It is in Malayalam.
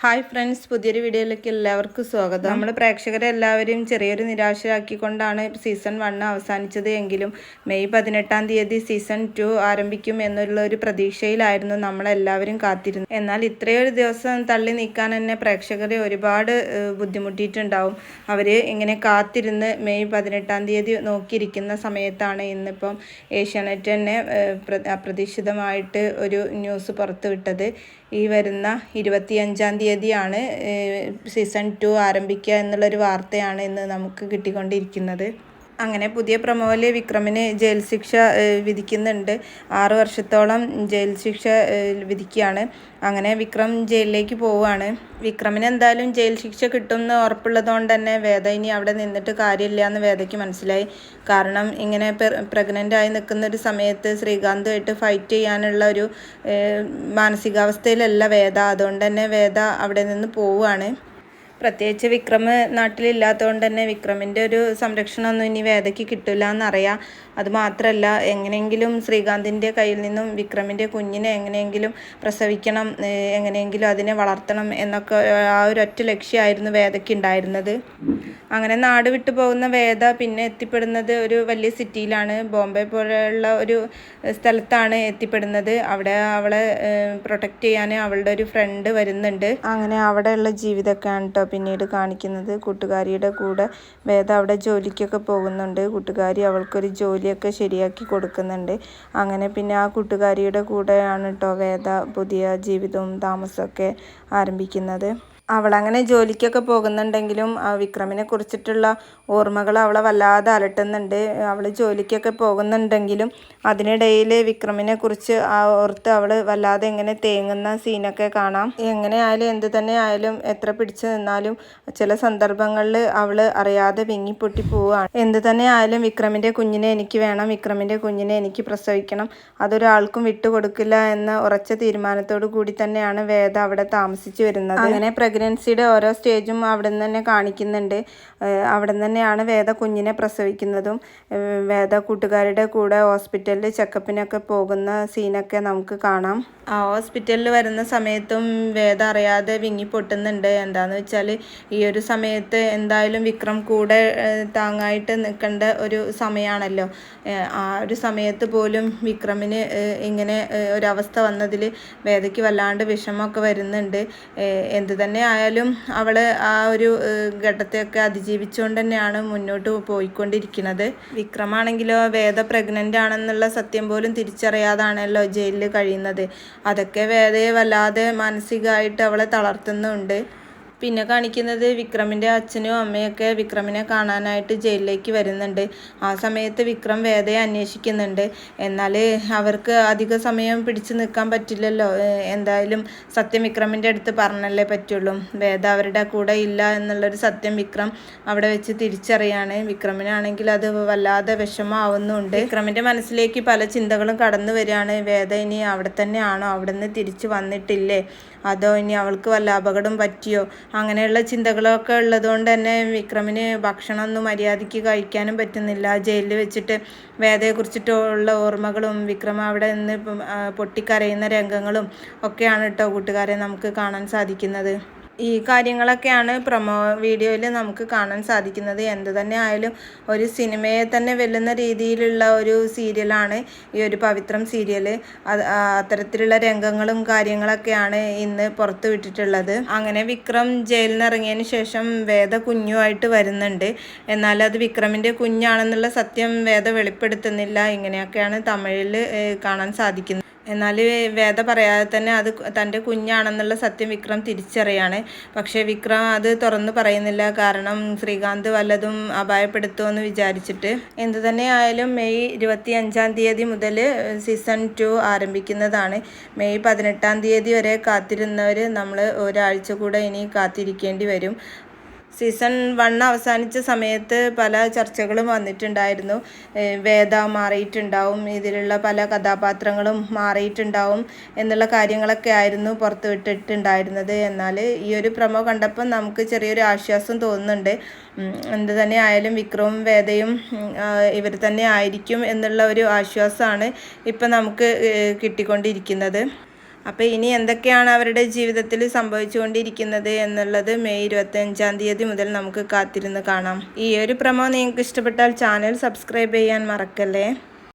ഹായ് ഫ്രണ്ട്സ്, പുതിയൊരു വീഡിയോയിലേക്ക് എല്ലാവർക്കും സ്വാഗതം. നമ്മൾ പ്രേക്ഷകരെ എല്ലാവരും ചെറിയൊരു നിരാശയാക്കിക്കൊണ്ടാണ് സീസൺ 1 അവസാനിച്ചത് എങ്കിലും മെയ് 18-ാം തീയതി സീസൺ 2 ആരംഭിക്കും എന്നുള്ള ഒരു പ്രതീക്ഷയിലായിരുന്നു നമ്മളെല്ലാവരും കാത്തിരുന്നത്. എന്നാൽ ഇത്രയൊരു ദിവസം തള്ളി നീക്കാൻ തന്നെ പ്രേക്ഷകരെ ഒരുപാട് ബുദ്ധിമുട്ടിയിട്ടുണ്ടാവും. അവർ ഇങ്ങനെ കാത്തിരുന്ന് മെയ് 18-ാം തീയതി നോക്കിയിരിക്കുന്ന സമയത്താണ് ഇന്നിപ്പം ഏഷ്യാനെറ്റ് തന്നെ അപ്രതീക്ഷിതമായിട്ട് ഒരു ന്യൂസ് പുറത്തുവിട്ടത്. ഈ വരുന്ന 25-ാം തീയതിയാണ് സീസൺ 2 ആരംഭിക്കുക എന്നുള്ളൊരു വാർത്തയാണ് ഇന്ന് നമുക്ക് കിട്ടിക്കൊണ്ടിരിക്കുന്നത്. അങ്ങനെ പുതിയ പ്രൊമോയിൽ വിക്രമിന് ജയിൽ ശിക്ഷ വിധിക്കുന്നുണ്ട്. 6 വർഷത്തോളം ജയിൽ ശിക്ഷ വിധിക്കുകയാണ്. അങ്ങനെ വിക്രം ജയിലിലേക്ക് പോവുകയാണ്. വിക്രമിന് എന്തായാലും ജയിൽ ശിക്ഷ കിട്ടുമെന്ന് ഉറപ്പുള്ളതുകൊണ്ട് തന്നെ വേദ ഇനി അവിടെ നിന്നിട്ട് കാര്യമില്ല എന്ന് വേദയ്ക്ക് മനസ്സിലായി. കാരണം ഇങ്ങനെ പ്രഗ്നൻ്റ് ആയി നിൽക്കുന്ന ഒരു സമയത്ത് ശ്രീകാന്തുമായിട്ട് ഫൈറ്റ് ചെയ്യാനുള്ള ഒരു മാനസികാവസ്ഥയിലല്ല വേദ. അതുകൊണ്ട് തന്നെ വേദ അവിടെ നിന്ന് പോവുകയാണ്. പ്രത്യേകിച്ച് വിക്രം നാട്ടിലില്ലാത്തതുകൊണ്ട് തന്നെ വിക്രമിൻ്റെ ഒരു സംരക്ഷണമൊന്നും ഇനി വേദയ്ക്ക് കിട്ടില്ല എന്നറിയാം. അതുമാത്രമല്ല, എങ്ങനെയെങ്കിലും ശ്രീകാന്തിൻ്റെ കയ്യിൽ നിന്നും വിക്രമിൻ്റെ കുഞ്ഞിനെ എങ്ങനെയെങ്കിലും പ്രസവിക്കണം, എങ്ങനെയെങ്കിലും അതിനെ വളർത്തണം എന്നൊക്കെ ആ ഒരൊറ്റ ലക്ഷ്യമായിരുന്നു വേദയ്ക്ക് ഉണ്ടായിരുന്നത്. അങ്ങനെ നാട് വിട്ടു പോകുന്ന വേദ പിന്നെ എത്തിപ്പെടുന്നത് ഒരു വലിയ സിറ്റിയിലാണ്. ബോംബെ പോലെയുള്ള ഒരു സ്ഥലത്താണ് എത്തിപ്പെടുന്നത്. അവിടെ അവളെ പ്രൊട്ടക്റ്റ് ചെയ്യാൻ അവളുടെ ഒരു ഫ്രണ്ട് വരുന്നുണ്ട്. അങ്ങനെ അവിടെയുള്ള ജീവിതമൊക്കെയാണ് കേട്ടോ പിന്നീട് കാണിക്കുന്നത്. കൂട്ടുകാരിയുടെ കൂടെ വേദ അവിടെ ജോലിക്കൊക്കെ പോകുന്നുണ്ട്. കൂട്ടുകാരി അവൾക്കൊരു ജോലിയൊക്കെ ശരിയാക്കി കൊടുക്കുന്നുണ്ട്. അങ്ങനെ പിന്നെ ആ കൂട്ടുകാരിയുടെ കൂടെയാണ് കേട്ടോ വേദ പുതിയ ജീവിതവും താമസമൊക്കെ ആരംഭിക്കുന്നത്. അവളങ്ങനെ ജോലിക്കൊക്കെ പോകുന്നുണ്ടെങ്കിലും വിക്രമിനെ കുറിച്ചിട്ടുള്ള ഓർമ്മകൾ അവളെ വല്ലാതെ അലട്ടുന്നുണ്ട്. അവൾ ജോലിക്കൊക്കെ പോകുന്നുണ്ടെങ്കിലും അതിനിടയിൽ വിക്രമിനെ കുറിച്ച് ഓർത്ത് അവൾ വല്ലാതെ ഇങ്ങനെ തേങ്ങുന്ന സീനൊക്കെ കാണാം. എങ്ങനെയായാലും എന്ത് തന്നെ ആയാലും എത്ര പിടിച്ചു നിന്നാലും ചില സന്ദർഭങ്ങളിൽ അവൾ അറിയാതെ വിങ്ങിപ്പൊട്ടി പോവുകയാണ്. എന്ത് തന്നെ ആയാലും വിക്രമിൻ്റെ കുഞ്ഞിനെ എനിക്ക് വേണം, വിക്രമിൻ്റെ കുഞ്ഞിനെ എനിക്ക് പ്രസവിക്കണം, അതൊരാൾക്കും വിട്ടുകൊടുക്കില്ല എന്ന ഉറച്ച തീരുമാനത്തോടു കൂടി തന്നെയാണ് വേദ അവിടെ താമസിച്ചു വരുന്നത്. അങ്ങനെ പ്രഗ്നൻസിയുടെ ഓരോ സ്റ്റേജും അവിടെ നിന്ന് തന്നെ കാണിക്കുന്നുണ്ട്. അവിടെ നിന്ന് തന്നെയാണ് വേദ കുഞ്ഞിനെ പ്രസവിക്കുന്നതും. വേദ കൂട്ടുകാരുടെ കൂടെ ഹോസ്പിറ്റലിൽ ചെക്കപ്പിനൊക്കെ പോകുന്ന സീനൊക്കെ നമുക്ക് കാണാം. ആ ഹോസ്പിറ്റലിൽ വരുന്ന സമയത്തും വേദ അറിയാതെ വിങ്ങി പൊട്ടുന്നുണ്ട്. എന്താണെന്ന് വെച്ചാൽ ഈ ഒരു സമയത്ത് എന്തായാലും വിക്രം കൂടെ താങ്ങായിട്ട് നിൽക്കേണ്ട ഒരു സമയമാണല്ലോ. ആ ഒരു സമയത്ത് പോലും വിക്രമിന് ഇങ്ങനെ ഒരവസ്ഥ വന്നതിൽ വേദയ്ക്ക് വല്ലാണ്ട് വിഷമമൊക്കെ വരുന്നുണ്ട്. എന്ത് തന്നെ ആയാലും അവൾ ആ ഒരു ഘട്ടത്തെയൊക്കെ അതിജീവിച്ചുകൊണ്ട് തന്നെയാണ് മുന്നോട്ട് പോയിക്കൊണ്ടിരിക്കുന്നത്. വിക്രമാണെങ്കിലോ വേദ പ്രഗ്നൻ്റ് ആണെന്നുള്ള സത്യം പോലും തിരിച്ചറിയാതാണല്ലോ ജയിലിൽ കഴിയുന്നത്. അതൊക്കെ വേദയെ വല്ലാതെ മാനസികമായിട്ട് അവളെ തളർത്തുന്നുണ്ട്. പിന്നെ കാണിക്കുന്നത് വിക്രമിൻ്റെ അച്ഛനും അമ്മയൊക്കെ വിക്രമിനെ കാണാനായിട്ട് ജയിലിലേക്ക് വരുന്നുണ്ട്. ആ സമയത്ത് വിക്രം വേദയെ അന്വേഷിക്കുന്നുണ്ട്. എന്നാൽ അവർക്ക് അധിക സമയം പിടിച്ചു നിൽക്കാൻ പറ്റില്ലല്ലോ. എന്തായാലും സത്യം വിക്രമിൻ്റെ അടുത്ത് പറഞ്ഞല്ലേ പറ്റുള്ളൂ. വേദ അവരുടെ കൂടെ ഇല്ല എന്നുള്ളൊരു സത്യം വിക്രം അവിടെ വെച്ച് തിരിച്ചറിയാണ്. വിക്രമിനാണെങ്കിൽ അത് വല്ലാതെ വിഷമമാവുന്നുണ്ട്. വിക്രമിൻ്റെ മനസ്സിലേക്ക് പല ചിന്തകളും കടന്നു വരികയാണ്. വേദ ഇനി അവിടെ തന്നെയാണോ, അവിടെ നിന്ന് തിരിച്ചു വന്നിട്ടില്ലേ, അതോ ഇനി അവൾക്ക് വല്ല അപകടം പറ്റിയോ, അങ്ങനെയുള്ള ചിന്തകളൊക്കെ ഉള്ളതുകൊണ്ട് തന്നെ വിക്രമിന് ഭക്ഷണമൊന്നും മര്യാദയ്ക്ക് കഴിക്കാനും പറ്റുന്നില്ല. ജയിലിൽ വെച്ചിട്ട് വേദയെക്കുറിച്ചിട്ടുള്ള ഓർമ്മകളും വിക്രം അവിടെ നിന്ന് പൊട്ടിക്കരയുന്ന രംഗങ്ങളും ഒക്കെയാണ് കേട്ടോ കൂട്ടുകാരെ നമുക്ക് കാണാൻ സാധിക്കുന്നത്. ഈ കാര്യങ്ങളൊക്കെയാണ് പ്രൊമോ വീഡിയോയിൽ നമുക്ക് കാണാൻ സാധിക്കുന്നത്. എന്ത് തന്നെ ആയാലും ഒരു സിനിമയെ തന്നെ വെല്ലുന്ന രീതിയിലുള്ള ഒരു സീരിയലാണ് ഈ ഒരു പവിത്രം സീരിയൽ. അത്തരത്തിലുള്ള രംഗങ്ങളും കാര്യങ്ങളൊക്കെയാണ് ഇന്ന് പുറത്തു വിട്ടിട്ടുള്ളത്. അങ്ങനെ വിക്രം ജയിലിൽ നിന്ന് ഇറങ്ങിയതിന് ശേഷം വേദ കുഞ്ഞുമായിട്ട് വരുന്നുണ്ട്. എന്നാൽ അത് വിക്രമിൻ്റെ കുഞ്ഞാണെന്നുള്ള സത്യം വേദ വെളിപ്പെടുത്തുന്നില്ല. ഇങ്ങനെയൊക്കെയാണ് തമിഴിൽ കാണാൻ സാധിക്കുന്നത്. എന്നാൽ വേദ പറയാതെ തന്നെ അത് തൻ്റെ കുഞ്ഞാണെന്നുള്ള സത്യം വിക്രം തിരിച്ചറിയാണ്. പക്ഷേ വിക്രം അത് തുറന്നു പറയുന്നില്ല. കാരണം ശ്രീകാന്ത് വല്ലതും അപായപ്പെടുത്തുമെന്ന് വിചാരിച്ചിട്ട്. എന്തു തന്നെ ആയാലും മെയ് 25-ാം തീയതി മുതൽ സീസൺ 2 ആരംഭിക്കുന്നതാണ്. മെയ് 18-ാം തീയതി വരെ കാത്തിരുന്നവർ നമ്മൾ ഒരാഴ്ച കൂടെ ഇനി കാത്തിരിക്കേണ്ടി വരും. സീസൺ 1 അവസാനിച്ച സമയത്ത് പല ചർച്ചകളും വന്നിട്ടുണ്ടായിരുന്നു. വേദ മാറിയിട്ടുണ്ടാവും, ഇതിലുള്ള പല കഥാപാത്രങ്ങളും മാറിയിട്ടുണ്ടാവും എന്നുള്ള കാര്യങ്ങളൊക്കെ ആയിരുന്നു പുറത്തുവിട്ടിട്ടുണ്ടായിരുന്നത്. എന്നാൽ ഈ ഒരു പ്രൊമോ കണ്ടപ്പോൾ നമുക്ക് ചെറിയൊരു ആശ്വാസം തോന്നുന്നുണ്ട്. എന്ത് തന്നെ ആയാലും വിക്രവും വേദയും ഇവർ തന്നെ ആയിരിക്കും എന്നുള്ള ഒരു ആശ്വാസമാണ് ഇപ്പം നമുക്ക് കിട്ടിക്കൊണ്ടിരിക്കുന്നത്. അപ്പോൾ ഇനി എന്തൊക്കെയാണ് അവരുടെ ജീവിതത്തിൽ സംഭവിച്ചുകൊണ്ടിരിക്കുന്നത് എന്നുള്ളത് മെയ് 25-ാം തീയതി മുതൽ നമുക്ക് കാത്തിരുന്ന് കാണാം. ഈ ഒരു പ്രൊമോ നിങ്ങൾക്ക് ഇഷ്ടപ്പെട്ടാൽ ചാനൽ സബ്സ്ക്രൈബ് ചെയ്യാൻ മറക്കല്ലേ.